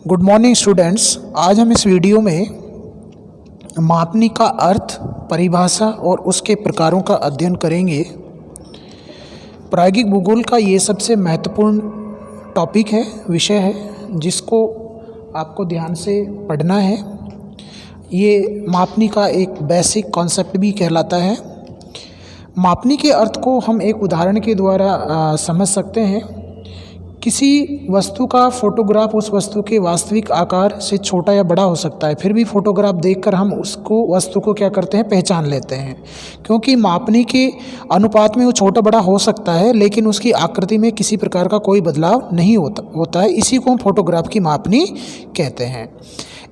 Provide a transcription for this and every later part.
Good morning students. आज हम इस वीडियो में मापनी का अर्थ, परिभाषा और उसके प्रकारों का अध्ययन करेंगे। प्रायोगिक भूगोल का ये सबसे महत्वपूर्ण टॉपिक है, विषय है, जिसको आपको ध्यान से पढ़ना है। ये मापनी का एक बेसिक कॉन्सेप्ट भी कहलाता है। मापनी के अर्थ को हम एक उदाहरण के द्वारा समझ सकते हैं। किसी वस्तु का फोटोग्राफ उस वस्तु के वास्तविक आकार से छोटा या बड़ा हो सकता है, फिर भी फोटोग्राफ देखकर हम वस्तु को क्या करते हैं, पहचान लेते हैं। क्योंकि मापनी के अनुपात में वो छोटा बड़ा हो सकता है, लेकिन उसकी आकृति में किसी प्रकार का कोई बदलाव नहीं होता है। इसी को हम फोटोग्राफ की मापनी कहते हैं।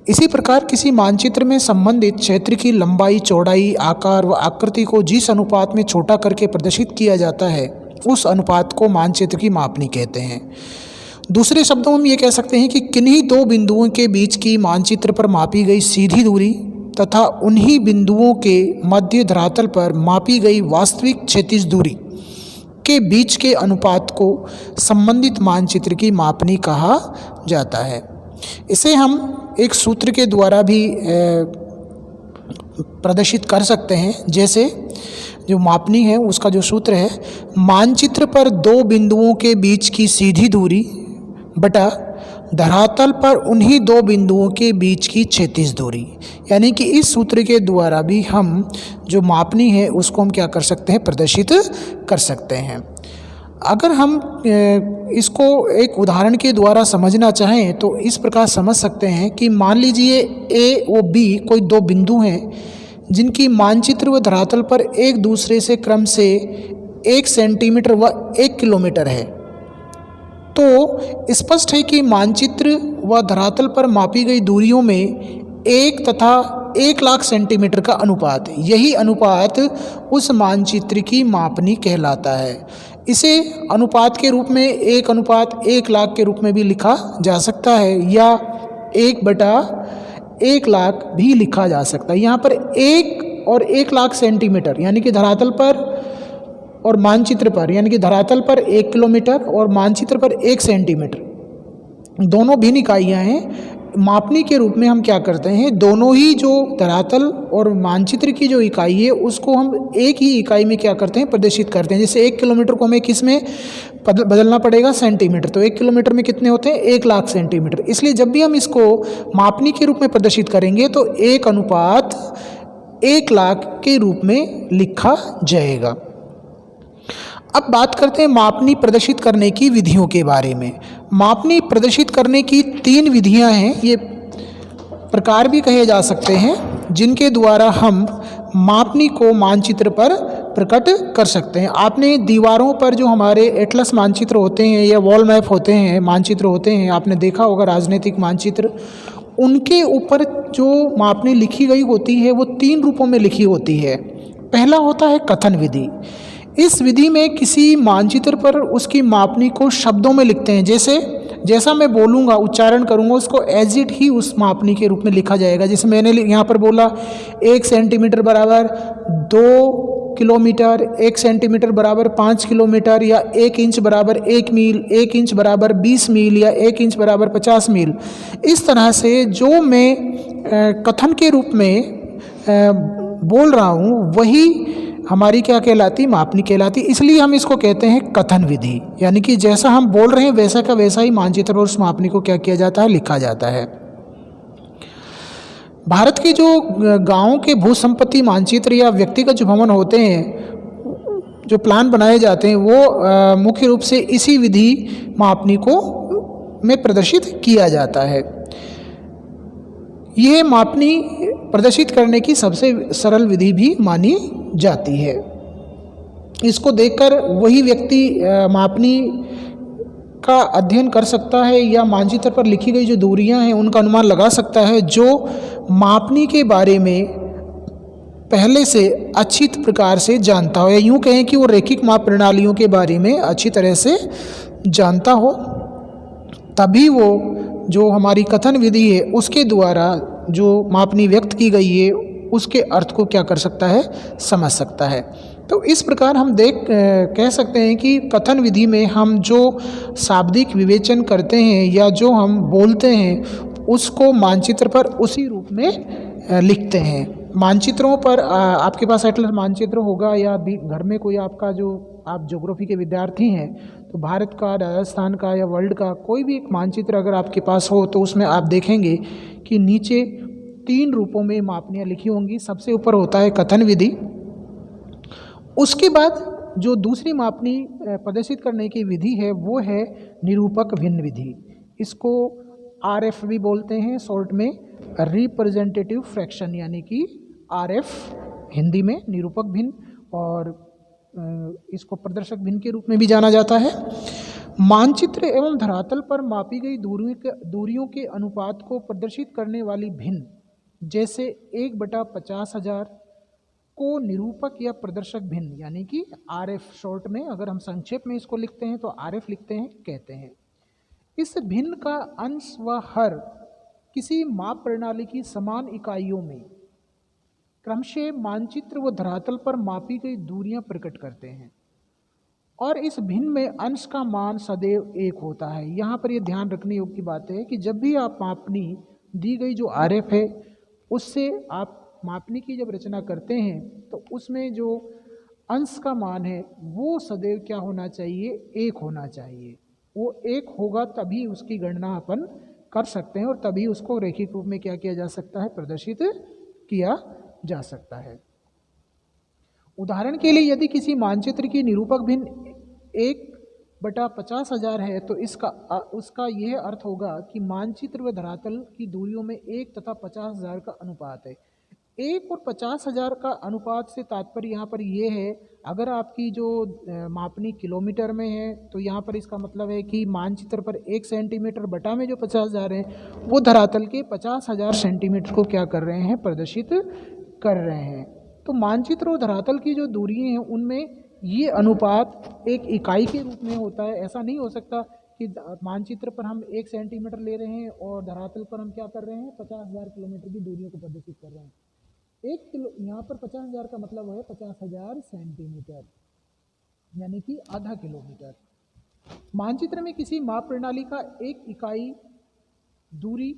इसी प्रकार किसी मानचित्र में संबंधित क्षेत्र की लंबाई, चौड़ाई, आकार व आकृति को जिस अनुपात में छोटा करके प्रदर्शित किया जाता है, उस अनुपात को मानचित्र की मापनी कहते हैं। दूसरे शब्दों में हम ये कह सकते हैं कि किन्हीं दो बिंदुओं के बीच की मानचित्र पर मापी गई सीधी दूरी तथा उन्हीं बिंदुओं के मध्य धरातल पर मापी गई वास्तविक क्षैतिज दूरी के बीच के अनुपात को संबंधित मानचित्र की मापनी कहा जाता है। इसे हम एक सूत्र के द्वारा भी प्रदर्शित कर सकते हैं। जैसे जो मापनी है उसका जो सूत्र है, मानचित्र पर दो बिंदुओं के बीच की सीधी दूरी बटा धरातल पर उन्हीं दो बिंदुओं के बीच की क्षैतिज दूरी। यानी कि इस सूत्र के द्वारा भी हम जो मापनी है उसको हम क्या कर सकते हैं, प्रदर्शित कर सकते हैं। अगर हम इसको एक उदाहरण के द्वारा समझना चाहें तो इस प्रकार समझ सकते हैं कि मान लीजिए ए व बी कोई दो बिंदु हैं जिनकी मानचित्र व धरातल पर एक दूसरे से क्रम से 1 सेंटीमीटर व 1 किलोमीटर है। तो स्पष्ट है कि मानचित्र व धरातल पर मापी गई दूरियों में 1 तथा 1 लाख सेंटीमीटर का अनुपात, यही अनुपात उस मानचित्र की मापनी कहलाता है। इसे अनुपात के रूप में 1:1 लाख के रूप में भी लिखा जा सकता है, या 1/1 लाख भी लिखा जा सकता है। यहाँ पर 1 और 1 लाख सेंटीमीटर यानी कि धरातल पर और मानचित्र पर, यानी कि धरातल पर 1 किलोमीटर और मानचित्र पर 1 सेंटीमीटर, दोनों भिन्न इकाइयाँ हैं। मापनी के रूप में हम क्या करते हैं, दोनों ही जो धरातल और मानचित्र की जो इकाई है उसको हम एक ही इकाई में क्या करते हैं, प्रदर्शित करते हैं। जैसे 1 किलोमीटर को हमें किस में बदलना पड़ेगा, सेंटीमीटर। तो 1 किलोमीटर में कितने होते हैं, 1 लाख सेंटीमीटर। इसलिए जब भी हम इसको मापनी के रूप में प्रदर्शित करेंगे तो 1:1 लाख के रूप में लिखा जाएगा। अब बात करते हैं मापनी प्रदर्शित करने की विधियों के बारे में। मापनी प्रदर्शित करने की 3 विधियां हैं, ये प्रकार भी कहे जा सकते हैं, जिनके द्वारा हम मापनी को मानचित्र पर प्रकट कर सकते हैं। आपने दीवारों पर जो हमारे एटलस मानचित्र होते हैं या वॉल मैप होते हैं, मानचित्र होते हैं, आपने देखा होगा राजनीतिक मानचित्र, उनके ऊपर जो मापनी लिखी गई होती है वो 3 रूपों में लिखी होती है। पहला होता है कथन विधि। इस विधि में किसी मानचित्र पर उसकी मापनी को शब्दों में लिखते हैं। जैसा मैं बोलूँगा, उच्चारण करूँगा, उसको एज इट ही उस मापनी के रूप में लिखा जाएगा। जैसे मैंने यहाँ पर बोला 1 सेंटीमीटर बराबर 2 किलोमीटर, 1 सेंटीमीटर बराबर 5 किलोमीटर, या 1 इंच बराबर 1 मील, 1 इंच बराबर 20 मील, या 1 इंच बराबर 50 मील। इस तरह से जो मैं कथन के रूप में बोल रहा हूँ वही हमारी क्या कहलाती, मापनी कहलाती। इसलिए हम इसको कहते हैं कथन विधि। यानी कि जैसा हम बोल रहे हैं वैसा का वैसा ही मानचित्र और उस मापनी को क्या किया जाता है, लिखा जाता है। भारत के जो गांवों के भू संपत्ति मानचित्र या व्यक्तिगत जो भवन होते हैं, जो प्लान बनाए जाते हैं, वो मुख्य रूप से इसी विधि मापनी को में प्रदर्शित किया जाता है। यह मापनी प्रदर्शित करने की सबसे सरल विधि भी मानी जाती है। इसको देखकर वही व्यक्ति मापनी का अध्ययन कर सकता है या मानचित्र पर लिखी गई जो दूरियां हैं उनका अनुमान लगा सकता है, जो मापनी के बारे में पहले से अच्छी प्रकार से जानता हो, या यूँ कहें कि वो रैखिक माप प्रणालियों के बारे में अच्छी तरह से जानता हो। तभी वो जो हमारी कथन विधि है उसके द्वारा जो मापनी व्यक्त की गई है उसके अर्थ को क्या कर सकता है, समझ सकता है। तो इस प्रकार हम कह सकते हैं कि कथन विधि में हम जो शाब्दिक विवेचन करते हैं या जो हम बोलते हैं उसको मानचित्र पर उसी रूप में लिखते हैं। मानचित्रों पर आपके पास एटलस मानचित्र होगा या घर में कोई आपका जो आप ज्योग्राफी के विद्यार्थी हैं तो भारत का, राजस्थान का या वर्ल्ड का कोई भी एक मानचित्र अगर आपके पास हो तो उसमें आप देखेंगे कि नीचे 3 रूपों में मापनियाँ लिखी होंगी। सबसे ऊपर होता है कथन विधि, उसके बाद जो दूसरी मापनी प्रदर्शित करने की विधि है वो है निरूपक भिन्न विधि। इसको RF भी बोलते हैं शॉर्ट में, रिप्रेजेंटेटिव फ्रैक्शन, यानी कि RF हिंदी में निरूपक भिन्न, और इसको प्रदर्शक भिन्न के रूप में भी जाना जाता है। मानचित्र एवं धरातल पर मापी गई दूरियों के अनुपात को प्रदर्शित करने वाली भिन्न, जैसे 1/50,000 को निरूपक या प्रदर्शक भिन्न यानी कि RF शॉर्ट में, अगर हम संक्षेप में इसको लिखते हैं तो RF लिखते हैं, कहते हैं। इस भिन्न का अंश व हर किसी माप प्रणाली की समान इकाइयों में क्रमशः मानचित्र व धरातल पर मापी गई दूरियां प्रकट करते हैं, और इस भिन्न में अंश का मान सदैव 1 होता है। यहाँ पर यह ध्यान रखने योग्य की बात है कि जब भी आप मापनी दी गई जो RF है उससे आप मापनी की जब रचना करते हैं तो उसमें जो अंश का मान है वो सदैव क्या होना चाहिए, 1 होना चाहिए। वो 1 होगा तभी उसकी गणना अपन कर सकते हैं और तभी उसको रैखिक रूप में क्या किया जा सकता है, प्रदर्शित किया जा सकता है। उदाहरण के लिए यदि किसी मानचित्र की निरूपक भिन्न 1/50,000 है तो उसका यह अर्थ होगा कि मानचित्र व धरातल की दूरियों में 1 तथा 50,000 का अनुपात है। 1 और 50,000 का अनुपात से तात्पर्य यहाँ पर ये है, अगर आपकी जो मापनी किलोमीटर में है तो यहाँ पर इसका मतलब है कि मानचित्र पर 1 सेंटीमीटर बटा में जो 50,000 है वो धरातल के 50,000 सेंटीमीटर को क्या कर रहे हैं, प्रदर्शित कर रहे हैं। तो मानचित्र और धरातल की जो दूरी हैं उनमें ये अनुपात एक इकाई के रूप में होता है। ऐसा नहीं हो सकता कि मानचित्र पर हम 1 सेंटीमीटर ले रहे हैं और धरातल पर हम क्या कर रहे हैं, 50,000 किलोमीटर की दूरियों को प्रदर्शित कर रहे हैं। 1 किलो यहाँ पर 50,000 का मतलब है 50,000 सेंटीमीटर, यानी कि आधा किलोमीटर। मानचित्र में किसी माप प्रणाली का एक इकाई दूरी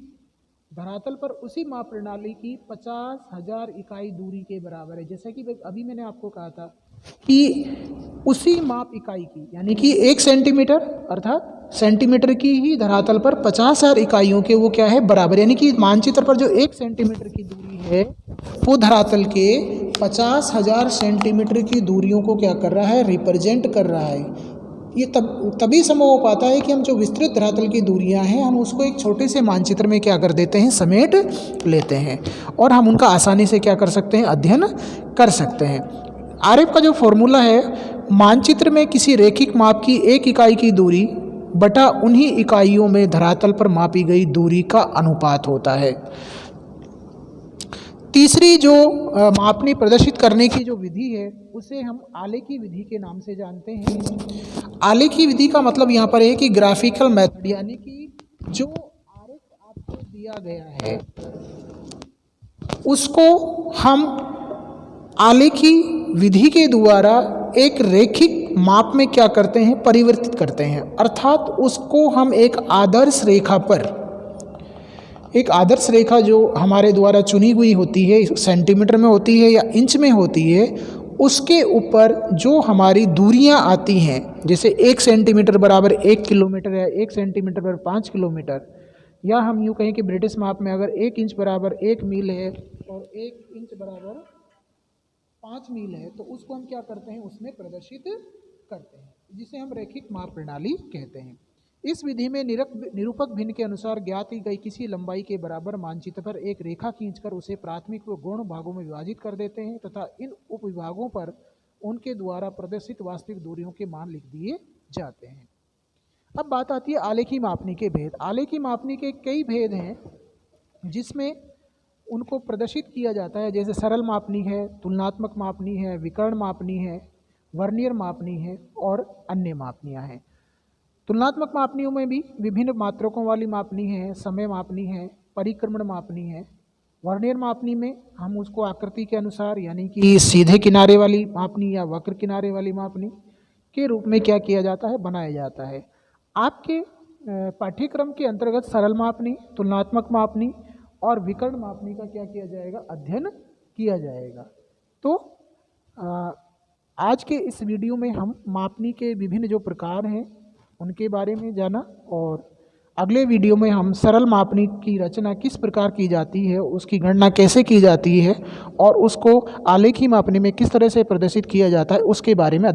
धरातल पर उसी माप प्रणाली की 50,000 इकाई दूरी के बराबर है। जैसे कि अभी मैंने आपको कहा था कि उसी माप इकाई की, यानी कि 1 सेंटीमीटर अर्थात सेंटीमीटर की ही धरातल पर 50,000 इकाइयों के वो क्या है, बराबर, यानी कि मानचित्र पर जो 1 सेंटीमीटर की दूरी है वो धरातल के 50,000 सेंटीमीटर की दूरियों को क्या कर रहा है, रिप्रेजेंट कर रहा है। ये तभी संभव हो पाता है कि हम जो विस्तृत धरातल की दूरियां हैं हम उसको एक छोटे से मानचित्र में क्या कर देते हैं, समेट लेते हैं और हम उनका आसानी से क्या कर सकते हैं, अध्ययन कर सकते हैं। RF का जो फॉर्मूला है, मानचित्र में किसी रैखिक माप की एक इकाई की दूरी बटा उन्हीं इकाइयों में धरातल पर मापी गई दूरी का अनुपात होता है। तीसरी जो मापनी प्रदर्शित करने की जो विधि है उसे हम आलेखी विधि के नाम से जानते हैं। आलेखी विधि का मतलब यहाँ पर है कि ग्राफिकल मेथड, यानी कि जो RF आपको दिया गया है उसको हम आलेखी विधि के द्वारा एक रैखिक माप में क्या करते हैं, परिवर्तित करते हैं। अर्थात उसको हम एक आदर्श रेखा पर, एक आदर्श रेखा जो हमारे द्वारा चुनी हुई होती है, सेंटीमीटर में होती है या इंच में होती है, उसके ऊपर जो हमारी दूरियां आती हैं, जैसे 1 सेंटीमीटर बराबर 1 किलोमीटर है, 1 सेंटीमीटर बराबर 5 किलोमीटर, या हम यूँ कहें कि ब्रिटिश माप में अगर 1 इंच बराबर 1 मील है और 1 इंच बराबर 5 मील है तो उसको हम क्या करते हैं, उसमें प्रदर्शित करते हैं, जिसे हम रैखिक माप प्रणाली कहते हैं। इस विधि में निरूपक भिन्न के अनुसार ज्ञात की गई किसी लंबाई के बराबर मानचित्र पर एक रेखा खींचकर उसे प्राथमिक व गौण भागों में विभाजित कर देते हैं तथा इन उपविभागों पर उनके द्वारा प्रदर्शित वास्तविक दूरियों के मान लिख दिए जाते हैं। अब बात आती है आलेखी मापनी के भेद। आलेखी मापनी के कई भेद हैं जिसमें उनको प्रदर्शित किया जाता है, जैसे सरल मापनी है, तुलनात्मक मापनी है, विकर्ण मापनी है, वर्नियर मापनी है और अन्य मापनियाँ हैं। तुलनात्मक मापनियों में भी विभिन्न मात्रकों वाली मापनी है, समय मापनी है, परिक्रमण मापनी है। वर्नियर मापनी में हम उसको आकृति के अनुसार यानी कि सीधे किनारे वाली मापनी या वक्र किनारे वाली मापनी के रूप में क्या किया जाता है, बनाया जाता है। आपके पाठ्यक्रम के अंतर्गत सरल मापनी, तुलनात्मक मापनी और विकर्ण मापनी का क्या किया जाएगा, अध्ययन किया जाएगा। तो आज के इस वीडियो में हम मापनी के विभिन्न जो प्रकार हैं उनके बारे में जाना, और अगले वीडियो में हम सरल मापनी की रचना किस प्रकार की जाती है, उसकी गणना कैसे की जाती है और उसको आलेखी मापनी में किस तरह से प्रदर्शित किया जाता है उसके बारे में